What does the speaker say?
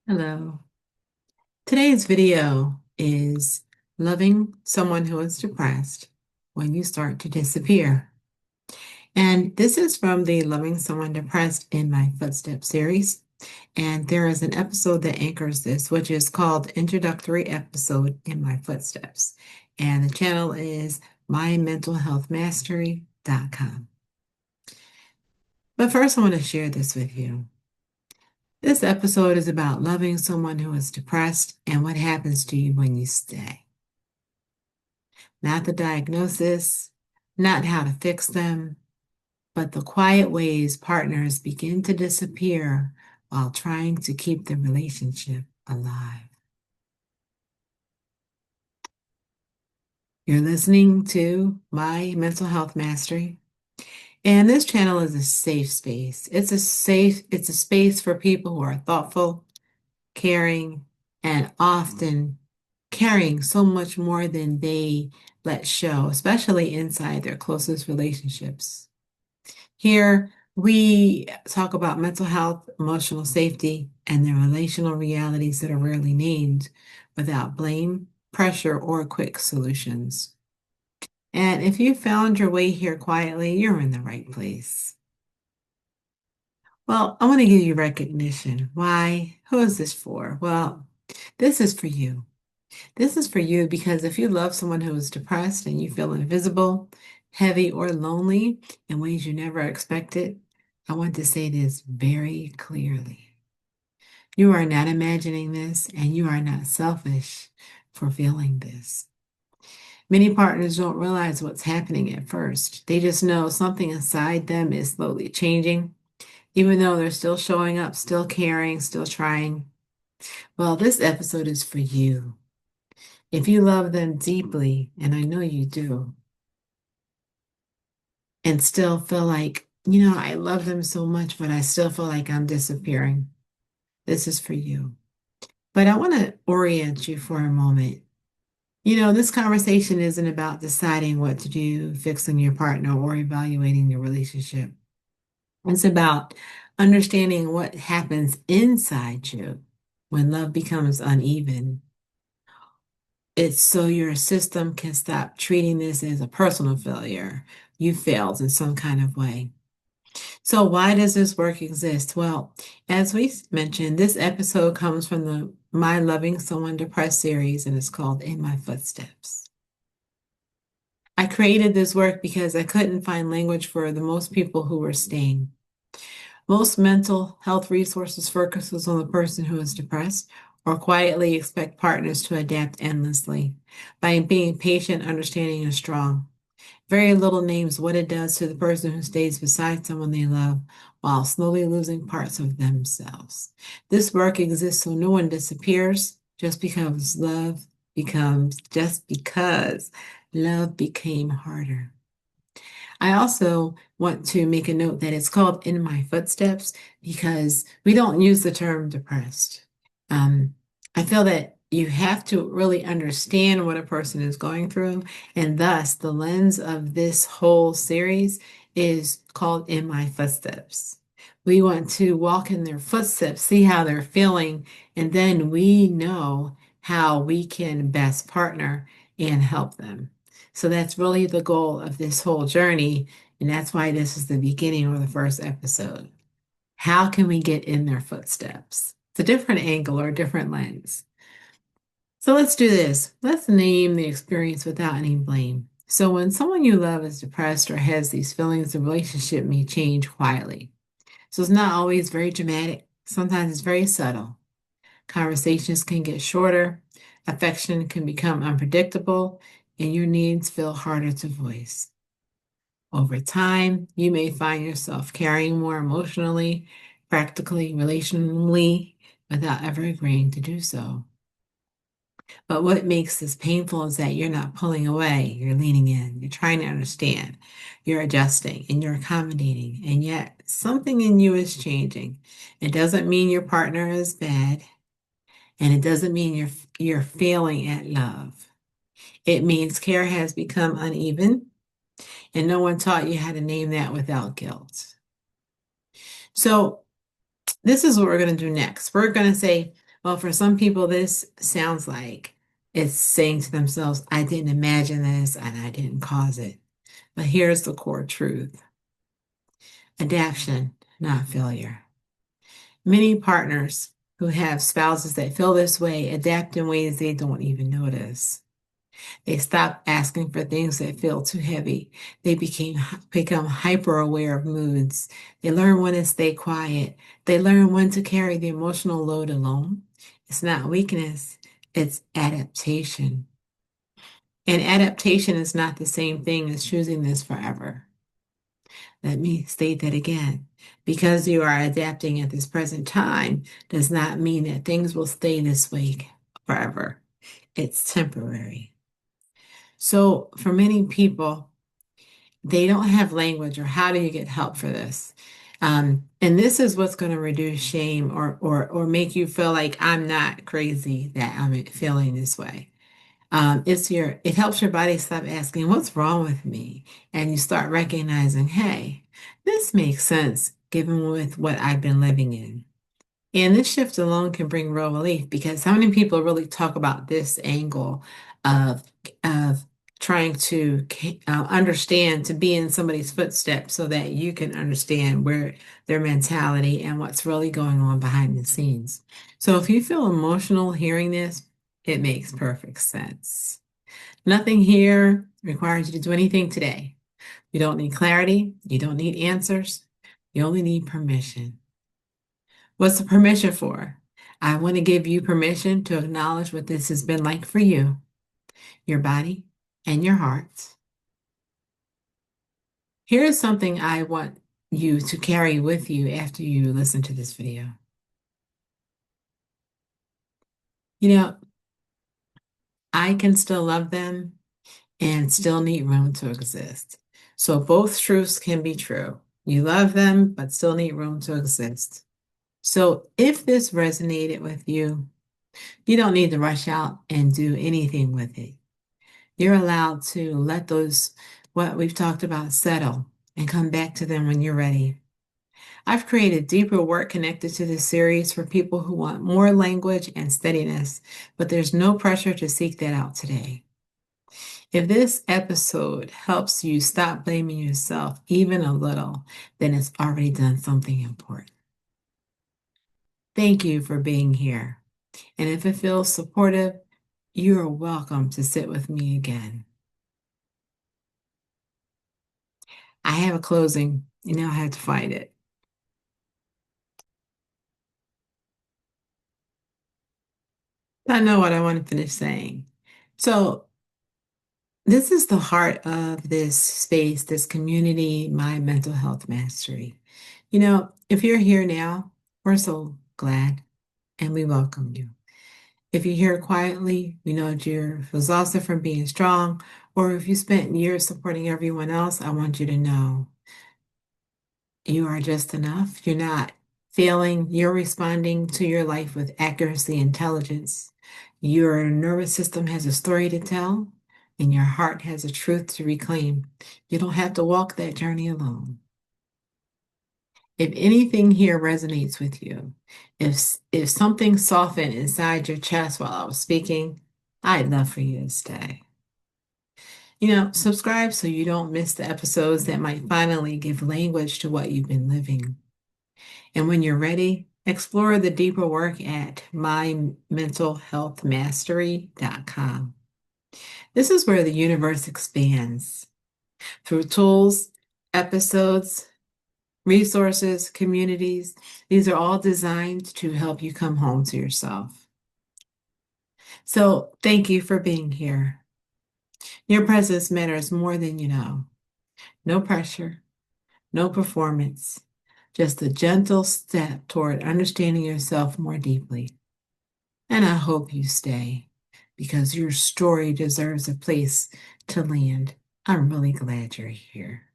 Hello. Today's video is loving someone who is depressed when you start to disappear. And this is from the Loving Someone Depressed in My Footsteps series. And there is an episode that anchors this, which is called Introductory Episode in My Footsteps. And the channel is mymentalhealthmastery.com. But first, I want to share this with you. This episode is about loving someone who is depressed and what happens to you when you stay. Not the diagnosis, not how to fix them, but the quiet ways partners begin to disappear while trying to keep the relationship alive. You're listening to My Mental Health Mastery, and this channel is a safe space. It's a space for people who are thoughtful, caring, and often carrying so much more than they let show, especially inside their closest relationships. Here, we talk about mental health, emotional safety, and the relational realities that are rarely named without blame, pressure, or quick solutions. And if you found your way here quietly, you're in the right place. Well, I want to give you recognition. Why? Who is this for? Well, this is for you. This is for you because if you love someone who is depressed and you feel invisible, heavy, or lonely in ways you never expected, I want to say this very clearly. You are not imagining this and you are not selfish for feeling this. Many partners don't realize what's happening at first. They just know something inside them is slowly changing, even though they're still showing up, still caring, still trying. Well, this episode is for you. If you love them deeply, and I know you do, and still feel like, I love them so much, but I still feel like I'm disappearing, this is for you. But I want to orient you for a moment. This conversation isn't about deciding what to do, fixing your partner, or evaluating your relationship. It's about understanding what happens inside you when love becomes uneven. It's so your system can stop treating this as a personal failure. You failed in some kind of way. So, why does this work exist? Well, as we mentioned, this episode comes from the My Loving Someone Depressed series, and it's called In My Footsteps. I created this work because I couldn't find language for the most people who were staying. Most mental health resources focuses on the person who is depressed or quietly expect partners to adapt endlessly by being patient, understanding, and strong. Very little names what it does to the person who stays beside someone they love while slowly losing parts of themselves. This work exists so no one disappears just because love became harder. I also want to make a note that it's called In My Footsteps because we don't use the term depressed. Um, I feel that you have to really understand what a person is going through, and thus the lens of this whole series is called In My Footsteps. We want to walk in their footsteps, see how they're feeling, and then we know how we can best partner and help them. So that's really the goal of this whole journey. And that's why this is the beginning or the first episode. How can we get in their footsteps? It's a different angle or a different lens. So let's do this. Let's name the experience without any blame. So when someone you love is depressed or has these feelings, the relationship may change quietly. So it's not always very dramatic. Sometimes it's very subtle. Conversations can get shorter, affection can become unpredictable, and your needs feel harder to voice. Over time, you may find yourself carrying more emotionally, practically, relationally, without ever agreeing to do so. But what makes this painful is that you're not pulling away, you're leaning in, you're trying to understand, you're adjusting, and you're accommodating, and yet something in you is changing. It doesn't mean your partner is bad, and it doesn't mean you're failing at love. It means care has become uneven, and no one taught you how to name that without guilt. So, this is what we're going to do next. We're going to say, Well, for some people, this sounds like it's saying to themselves, I didn't imagine this and I didn't cause it. But here's the core truth: adaptation, not failure. Many partners who have spouses that feel this way adapt in ways they don't even notice. They stop asking for things that feel too heavy. They become hyper aware of moods. They learn when to stay quiet. They learn when to carry the emotional load alone. It's not weakness, it's adaptation. And adaptation is not the same thing as choosing this forever. Let me state that again. Because you are adapting at this present time does not mean that things will stay this way forever. It's temporary. So, for many people, they don't have language, or how do you get help for this? And this is what's going to reduce shame, or make you feel like I'm not crazy that I'm feeling this way. It helps your body stop asking, what's wrong with me? And you start recognizing, hey, this makes sense given with what I've been living in. And this shift alone can bring real relief, because how many people really talk about this angle of of trying to understand, to be in somebody's footsteps so that you can understand where their mentality and what's really going on behind the scenes. So if you feel emotional hearing this, it makes perfect sense. Nothing here requires you to do anything today. You don't need clarity. You don't need answers. You only need permission. What's the permission for? I want to give you permission to acknowledge what this has been like for you, your body, and your heart. Here's something I want you to carry with you after you listen to this video. You know, I can still love them and still need room to exist. So both truths can be true. You love them, but still need room to exist. So if this resonated with you, you don't need to rush out and do anything with it. You're allowed to let those, what we've talked about, settle and come back to them when you're ready. I've created deeper work connected to this series for people who want more language and steadiness, but there's no pressure to seek that out today. If this episode helps you stop blaming yourself even a little, then it's already done something important. Thank you for being here. And if it feels supportive, you are welcome to sit with me again. I have a closing. You now have to find it. I know what I want to finish saying. So, this is the heart of this space, this community, my mental health mastery. If you're here now, we're so glad and we welcome you. If you're here quietly, we know that you're exhausted from being strong, or if you spent years supporting everyone else, I want you to know you are just enough. You're not failing. You're responding to your life with accuracy, intelligence. Your nervous system has a story to tell, and your heart has a truth to reclaim. You don't have to walk that journey alone. If anything here resonates with you, if something softened inside your chest while I was speaking, I'd love for you to stay. Subscribe so you don't miss the episodes that might finally give language to what you've been living. And when you're ready, explore the deeper work at mymentalhealthmastery.com. This is where the universe expands through tools, episodes, resources, communities. These are all designed to help you come home to yourself. So thank you for being here. Your presence matters more than you know. No pressure, no performance, just a gentle step toward understanding yourself more deeply. And I hope you stay, because your story deserves a place to land. I'm really glad you're here.